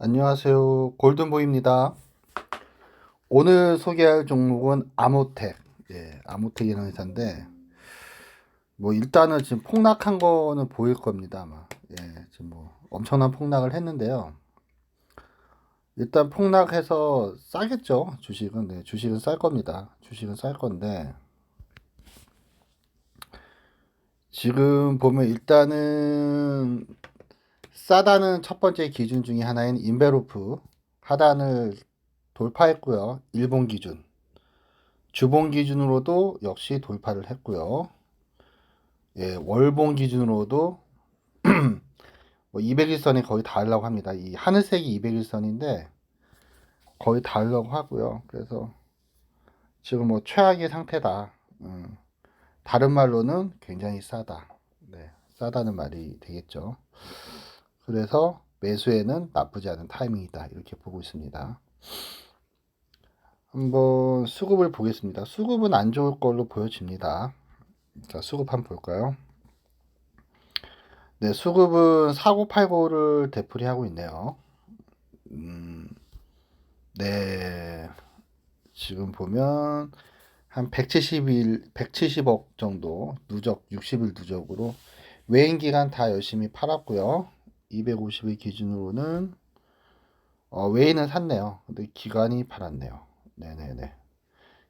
안녕하세요. 골든보이입니다. 오늘 소개할 종목은 아모텍. 아모텍이라는 회사인데, 뭐, 일단은 지금 폭락한 거는 보일 겁니다, 아마. 지금 뭐, 엄청난 폭락을 했는데요. 일단 폭락해서 싸겠죠, 주식은. 네, 주식은 쌀 겁니다. 주식은 쌀 건데, 지금 보면 일단은 싸다는 첫 번째 기준 중에 하나인 인베로프 하단을 돌파했고요. 일본 기준. 주봉 기준으로도 역시 돌파를 했고요. 월봉 기준으로도 뭐 200일선이 거의 닿으려고 합니다. 이 하늘색이 200일선인데 거의 닿으려고 하고요. 그래서 지금 뭐 최악의 상태다. 다른 말로는 굉장히 싸다. 네, 싸다는 말이 되겠죠. 그래서 매수에는 나쁘지 않은 타이밍이다. 이렇게 보고 있습니다. 한번 수급을 보겠습니다. 수급은 안 좋을 걸로 보여집니다. 자, 수급 한번 볼까요? 네, 수급은 사고팔고를 되풀이하고 있네요. 네, 지금 보면 한 170억 정도 누적, 60일 누적으로 외인 기간 다 열심히 팔았고요. 250일 기준으로는 외인은 샀네요. 근데 기간이 팔았네요. 네네네.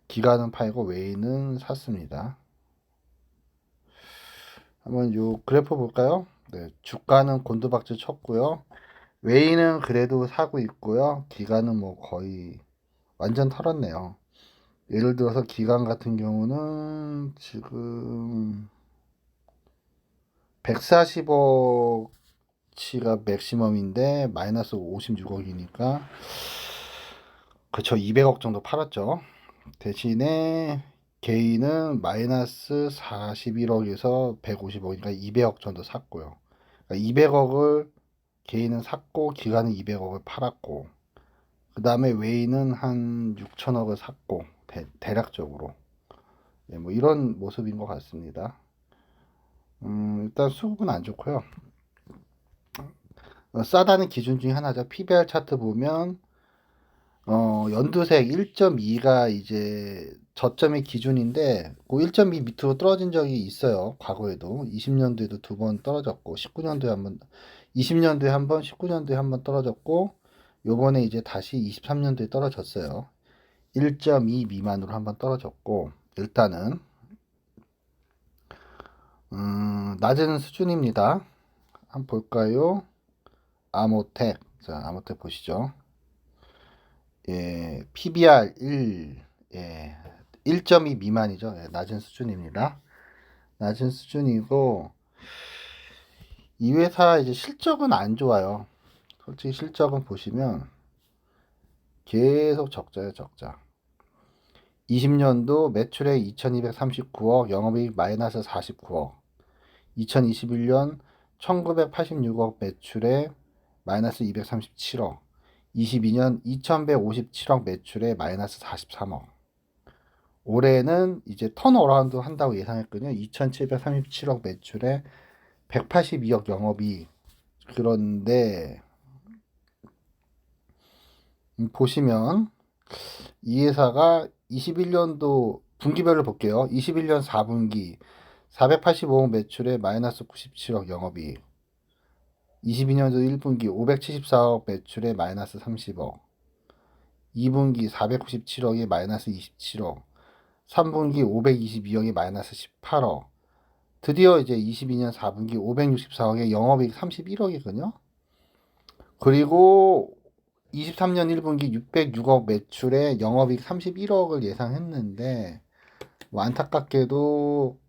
기간은 팔고 외인은 샀습니다. 한번 요 그래프 볼까요? 네, 주가는 곤두박질 쳤고요. 외인은 그래도 사고 있고요. 기간은 뭐 거의 완전 털었네요. 예를 들어서 기간 같은 경우는 지금 140억치가 맥시멈인데 마이너스 56억이니까 그쵸, 200억 정도 팔았죠. 대신에 개인은 마이너스 41억에서 150억이니까 200억 정도 샀고요. 그러니까 200억을 개인은 샀고 기간은 200억을 팔았고 그 다음에 외인은 한 6천억을 샀고 대략적으로 뭐 이런 모습인 것 같습니다. 일단 수급은 안 좋고요. 싸다는 기준 중에 하나죠. PBR 차트 보면 연두색 1.2가 이제 저점의 기준인데 그 1.2 밑으로 떨어진 적이 있어요. 과거에도 20년도에도 두 번 떨어졌고 19년도에 한 번, 20년도에 한 번, 19년도에 한 번 떨어졌고 요번에 이제 다시 23년도에 떨어졌어요. 1.2 미만으로 한번 떨어졌고 일단은 낮은 수준입니다. 한번 볼까요? 아모텍. 자, 아모텍 보시죠. PBR 1, 1.2 미만이죠. 낮은 수준입니다. 낮은 수준이고 이 회사 이제 실적은 안 좋아요. 솔직히 실적은 보시면 계속 적자예요, 적자. 20년도 매출액 2239억, 영업이익 마이너스 49억. 2021년 1986억 매출에 마이너스 237억. 22년 2157억 매출에 마이너스 43억. 올해는 이제 턴어라운드 한다고 예상했거든요. 2737억 매출에 182억 영업이익. 그런데 보시면 이 회사가 21년도 분기별로 볼게요. 21년 4분기 485억 매출에 마이너스 97억 영업이익. 22년도 1분기 574억 매출에 마이너스 30억. 2분기 497억에 마이너스 27억. 3분기 522억에 마이너스 18억. 드디어 이제 22년 4분기 564억에 영업이익 31억이거든요. 그리고 23년 1분기 606억 매출에 영업이익 31억을 예상했는데 뭐 안타깝게도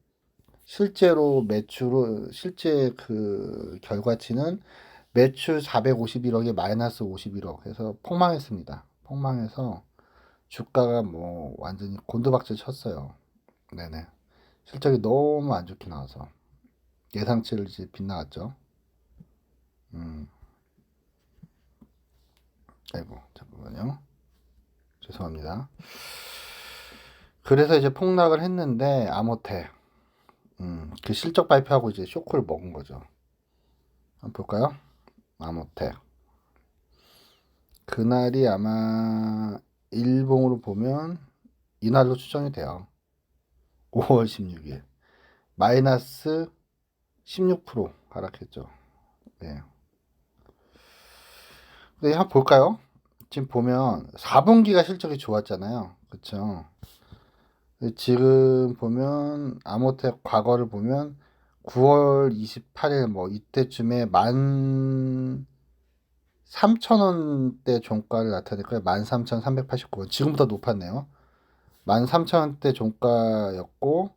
실제로 실제 그 결과치는 매출 451억에 마이너스 51억 해서 폭망했습니다. 폭망해서 주가가 뭐 완전히 곤두박질 쳤어요. 네네. 실적이 너무 안 좋게 나와서 예상치를 이제 빗나갔죠. 음, 아이고 잠깐만요. 죄송합니다. 그래서 이제 폭락을 했는데 아모텍 그 실적 발표하고 이제 쇼크를 먹은 거죠. 한번 볼까요? 아모텍. 그날이 아마 일봉으로 보면 이날로 추정이 돼요. 5월 16일 마이너스 16% 하락했죠. 네. 근데 한번 볼까요? 지금 보면 4분기가 실적이 좋았잖아요. 그쵸? 지금 보면 아모텍 과거를 보면 9월 28일 뭐 이때쯤에 13,000원대 종가를 나타냈고요. 13,389원. 지금보다 높았네요. 13,000원대 종가였고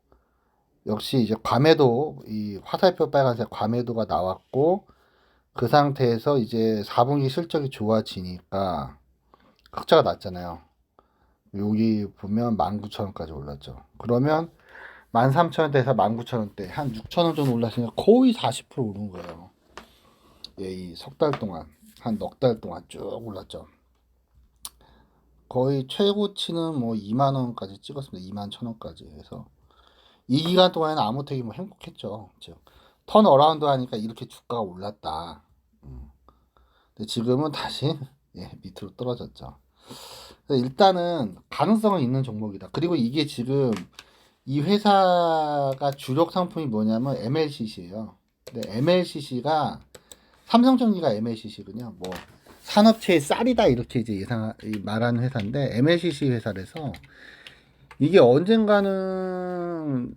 역시 이제 과매도 이 화살표 빨간색 과매도가 나왔고 그 상태에서 이제 4분기 실적이 좋아지니까 흑자가 났잖아요. 여기 보면 19,000원까지 올랐죠. 그러면 13,000원대에서 19,000원대 한 6,000원 정도 올랐으니까 거의 40% 오른 거예요. 예, 이 석 달 동안 한 넉 달 동안 쭉 올랐죠. 거의 최고치는 뭐 2만 원까지 찍었습니다. 2만 1,000원까지 해서 이 기간 동안에는 아모텍이 뭐 행복했죠. 즉 턴 어라운드 하니까 이렇게 주가가 올랐다. 근데 지금은 다시 예, 밑으로 떨어졌죠. 일단은 가능성은 있는 종목이다. 그리고 이게 지금 이 회사가 주력 상품이 뭐냐면 MLCC예요. 근데 MLCC가 삼성전기가 MLCC군요. 뭐 산업체의 쌀이다 이렇게 이제 말하는 회사인데 MLCC 회사라서 이게 언젠가는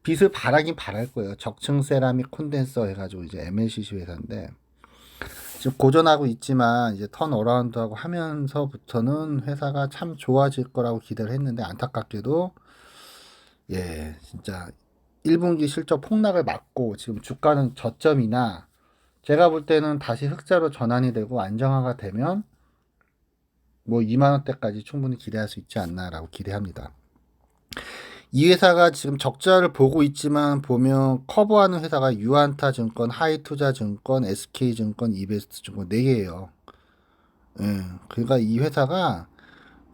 빛을 발하긴 발할 거예요. 적층 세라믹 콘덴서 해가지고 이제 MLCC 회사인데 지금 고전하고 있지만 이제 턴 어라운드하고 하면서부터는 회사가 참 좋아질 거라고 기대를 했는데 안타깝게도 예 진짜 1분기 실적 폭락을 맞고 지금 주가는 저점이나 제가 볼 때는 다시 흑자로 전환이 되고 안정화가 되면 뭐 2만 원대까지 충분히 기대할 수 있지 않나라고 기대합니다. 이 회사가 지금 적자를 보고 있지만 보면 커버하는 회사가 유안타증권, 하이투자증권, SK증권, 이베스트증권 4개예요. 예, 그러니까 이 회사가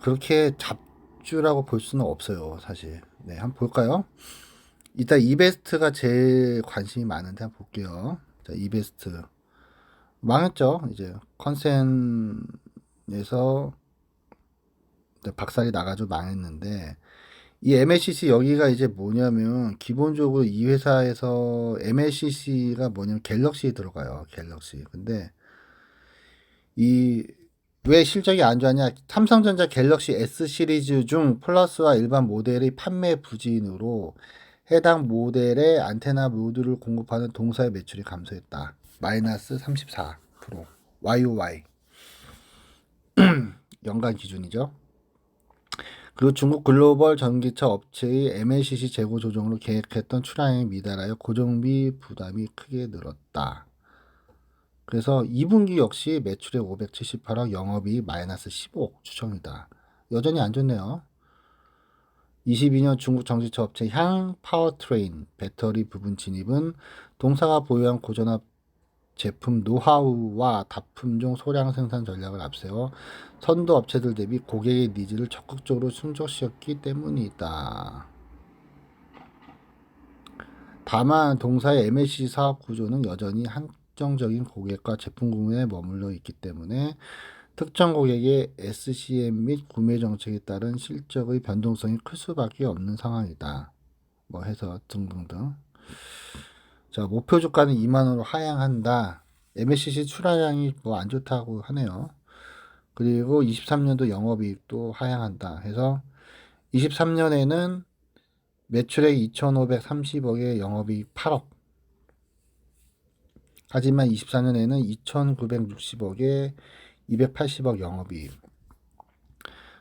그렇게 잡주라고 볼 수는 없어요, 사실. 네, 한번 볼까요? 일단 이베스트가 제일 관심이 많은데 한번 볼게요. 자, 이베스트 망했죠. 이제 컨센에서 박살이 나가지고 망했는데 이 MLCC 여기가 이제 뭐냐면 기본적으로 이 회사에서 MLCC가 뭐냐면 갤럭시에 들어가요. 갤럭시. 근데 이 왜 실적이 안 좋았냐? 삼성전자 갤럭시 S 시리즈 중 플러스와 일반 모델의 판매 부진으로 해당 모델의 안테나 모듈을 공급하는 동사의 매출이 감소했다. 마이너스 34%. YOY. 연간 기준이죠. 그리고 중국 글로벌 전기차 업체의 MLCC 재고 조정으로 계획했던 출하량이 미달하여 고정비 부담이 크게 늘었다. 그래서 2분기 역시 매출액 578억, 영업이익 마이너스 15억 추정이다. 여전히 안 좋네요. 22년 중국 전기차 업체 향 파워트레인 배터리 부분 진입은 동사가 보유한 고전압 제품 노하우와 다품종 소량 생산 전략을 앞세워 선도 업체들 대비 고객의 니즈를 적극적으로 충족시켰기 때문이다. 다만 동사의 MLCC 사업 구조는 여전히 한정적인 고객과 제품 구매에 머물러 있기 때문에 특정 고객의 SCM 및 구매 정책에 따른 실적의 변동성이 클 수밖에 없는 상황이다. 뭐 해서 등등등. 자, 목표 주가는 2만 원으로 하향한다. MLCC 출하량이 뭐 안 좋다고 하네요. 그리고 23년도 영업이익도 하향한다. 해서 23년에는 매출액 2,530억에 영업이익 8억. 하지만 24년에는 2,960억에 280억 영업이익.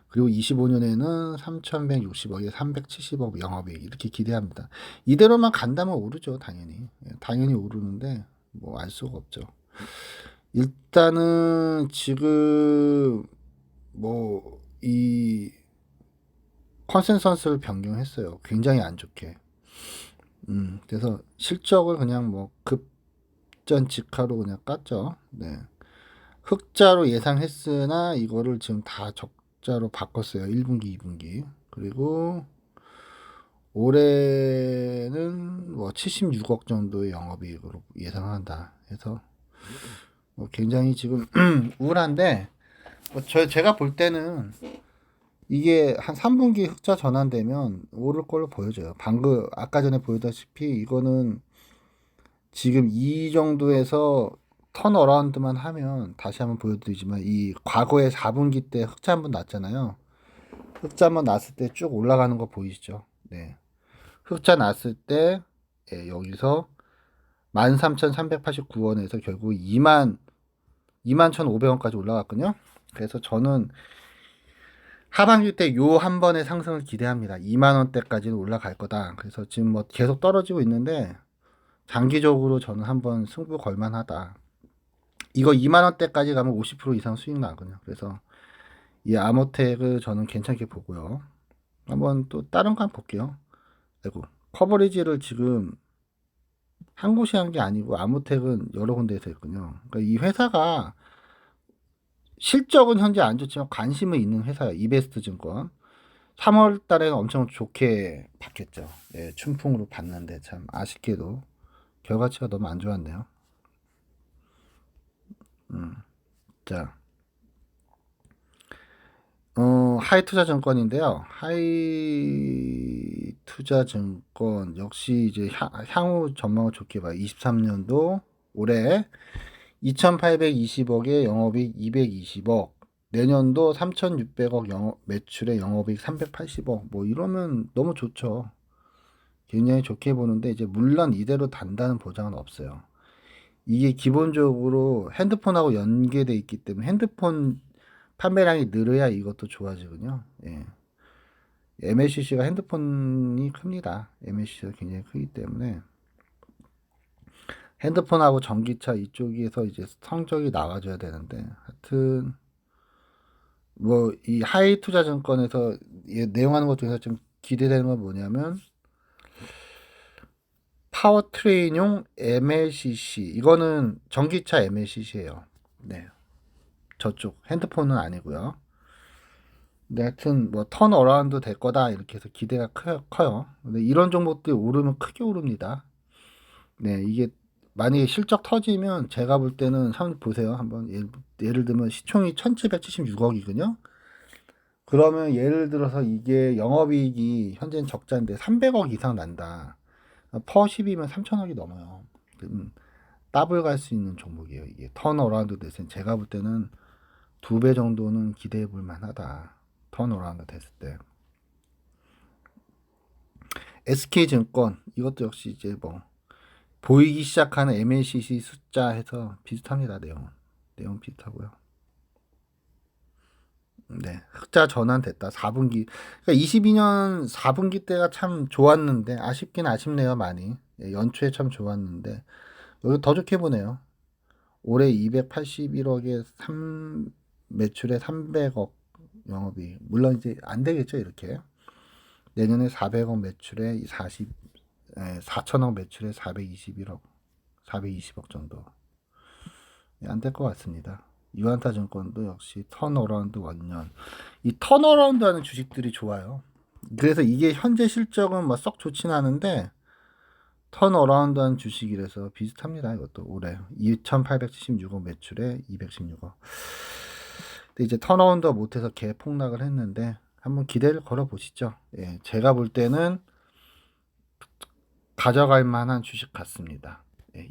그리고 25년에는 3,160억에 370억 영업이익 이렇게 기대합니다. 이대로만 간다면 오르죠, 당연히. 당연히 오르는데 뭐 알 수가 없죠. 일단은 지금 뭐 이 컨센서스를 변경했어요. 굉장히 안 좋게. 그래서 실적을 그냥 뭐 급전직하로 그냥 깠죠. 네. 흑자로 예상했으나 이거를 지금 다 적자로 바꿨어요. 1분기, 2분기. 그리고 올해는 뭐 76억 정도의 영업이익으로 예상한다. 해서 뭐 굉장히 지금 우울한데 제가 볼 때는 이게 한 3분기 흑자 전환되면 오를 걸로 보여져요. 방금 아까 전에 보여다시피 이거는 지금 이 정도에서 턴어라운드만 하면 다시 한번 보여드리지만 이 과거에 4분기 때 흑자 한번 났잖아요. 흑자 한번 났을 때 쭉 올라가는 거 보이시죠? 네. 흑자 났을 때 예, 여기서 13,389원에서 결국 21,500원까지 올라갔거든요. 그래서 저는 하반기 때 요 한 번의 상승을 기대합니다. 2만 원대까지는 올라갈 거다. 그래서 지금 뭐 계속 떨어지고 있는데 장기적으로 저는 한번 승부 걸만하다. 이거 2만 원대까지 가면 50% 이상 수익 나거든요. 그래서 이 아모텍을 저는 괜찮게 보고요. 한번 또 다른 거 한번 볼게요. 아이고, 커버리지를 지금 한 곳이 한 게 아니고 아모텍은 여러 군데에서 했군요. 그러니까 이 회사가 실적은 현재 안 좋지만 관심은 있는 회사예요. 이베스트 증권. 3월 달에는 엄청 좋게 봤겠죠. 예, 춘풍으로 봤는데 참 아쉽게도 결과치가 너무 안 좋았네요. 자, 하이투자증권인데요. 하이투자증권 역시 이제 향후 전망을 좋게 봐요. 23년도 올해 2,820억에 영업이익 220억, 내년도 3,600억 매출에 영업이익 380억. 뭐 이러면 너무 좋죠. 굉장히 좋게 보는데 이제 물론 이대로 단다는 보장은 없어요. 이게 기본적으로 핸드폰하고 연계돼 있기 때문에 핸드폰 판매량이 늘어야 이것도 좋아지거든요. 예. MLCC가 핸드폰이 큽니다. MLCC가 굉장히 크기 때문에 핸드폰하고 전기차 이쪽에서 이제 성적이 나와줘야 되는데 하여튼 뭐 이 하이투자증권에서 내용하는 것 중에서 좀 기대되는 건 뭐냐면 파워트레인용 MLCC 이거는 전기차 MLCC예요. 네, 저쪽 핸드폰은 아니고요. 근데 하여튼 뭐 턴어라운드 될 거다 이렇게 해서 기대가 커요. 근데 이런 종목들이 오르면 크게 오릅니다. 네, 이게 만약에 실적 터지면 제가 볼 때는 한번 보세요. 한번 예를 들면 시총이 1,776억이거든요. 그러면 예를 들어서 이게 영업이익이 현재는 적자인데 300억 이상 난다. 퍼 10이면 3천억이 넘어요. 더블 갈 수 있는 종목이에요. 이게 턴어라운드 됐을 때 제가 볼 때는 2배 정도는 기대해 볼 만하다. 턴어라운드 됐을 때. SK증권 이것도 역시 이제 뭐 보이기 시작하는 MLCC 숫자 해서 비슷합니다. 내용 비슷하고요. 네, 흑자 전환됐다. 4분기. 그러니까 22년 4분기 때가 참 좋았는데 아쉽긴 아쉽네요, 많이. 예, 연초에 참 좋았는데 여기 더 좋게 보네요. 올해 281억에 매출에 300억 영업이 물론 이제 안 되겠죠, 이렇게. 내년에 400억 매출에 4천억 매출에 421억, 420억 정도. 안 될 것 같습니다. 유한타증권도 역시 턴어라운드 원년. 이 턴어라운드 하는 주식들이 좋아요. 그래서 이게 현재 실적은 뭐 썩 좋진 않은데 턴어라운드 하는 주식이라서 비슷합니다. 이것도 올해 2,876억 매출에 216억. 근데 이제 턴어라운드 못해서 개 폭락을 했는데 한번 기대를 걸어 보시죠. 예, 제가 볼 때는 가져갈 만한 주식 같습니다. 예,